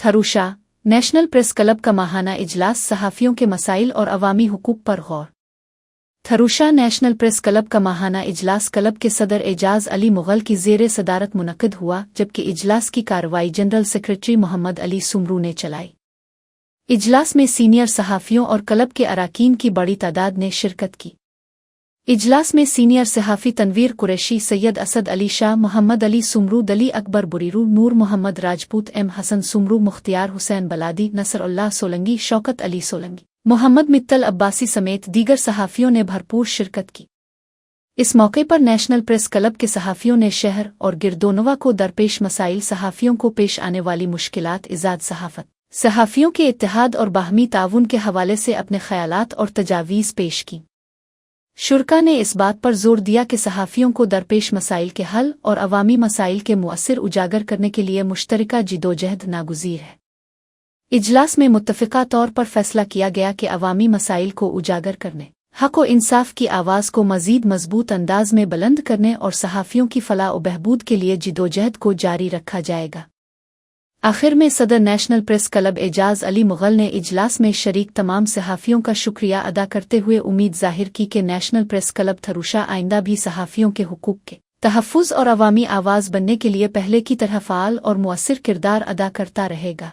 थरुशा national press club का माहाना इजलास सहाफ़ियों के मसाइल और अवामी हुकूक पर गौर। थरुशा नेशनल प्रेस क्लब का माहाना इजलास क्लब के सदर एजाज अली मुग़ल की ज़ेर सदारत मुनक़िद हुआ, जबकि इजलास की कार्रवाई जनरल सेक्रेटरी मोहम्मद अली सुमरू ने चलाई। इजलास में सीनियर सहाफ़ियों और क्लब के अराकीन की बड़ी तादाद ने शिरकत की। इजलास में सीनियर सहाफ़ी तनवीर कुरैशी, सैयद असद अली शाह, मोहम्मद अली सुमरू, दली अकबर बुरीरू, नूर मोहम्मद राजपूत, एम हसन सुमरू, मुख्तियार हुसैन बलादी, नसरुल्लाह सोलंगी, शौकत अली सोलंगी, मोहम्मद मित्तल अब्बासी समेत दीगर सहाफ़ियों ने भरपूर शिरकत की। इस मौके पर नेशनल प्रेस क्लब के सहाफ़ियों ने शहर और गिरदोनवा को दरपेश मसाइल, सहाफ़ियों को पेश आने वाली मुश्किलात, इज़ाद सहाफ़त, सहाफ़ियों के इत्तेहाद और बाहमी ताउन के हवाले से अपने ख़यालात और तजावीज़ पेश की। शुरका ने इस बात पर जोर दिया कि सहाफ़ियों को दरपेश मसाइल के हल और अवामी मसाइल के मुअस्सिर उजागर करने के लिए मुश्तरका जिदोजहद नागुज़ीर है। इजलास में मुत्तफ़िक़ा तौर पर फैसला किया गया कि अवामी मसाइल को उजागर करने, हक़ व इंसाफ़ की आवाज़ को मज़ीद मज़बूत अंदाज़ में बुलंद करने और सहाफ़ियों की फ़लाह व बहबूद के लिए जिदोजहद को जारी रखा जाएगा। आखिर में सदर national press club Ejaz Ali Mughal ने इजलास में शरीक तमाम सहाफ़ियों का शुक्रिया अदा करते हुए उम्मीद ज़ाहिर की कि नेशनल प्रेस क्लब थरुशा आइंदा भी सहाफ़ियों के हुकूक के तहफ़्फ़ुज़ और अवामी आवाज़ बनने के लिए पहले की तरह फ़ाल और मुअस्सिर किरदार अदा करता रहेगा।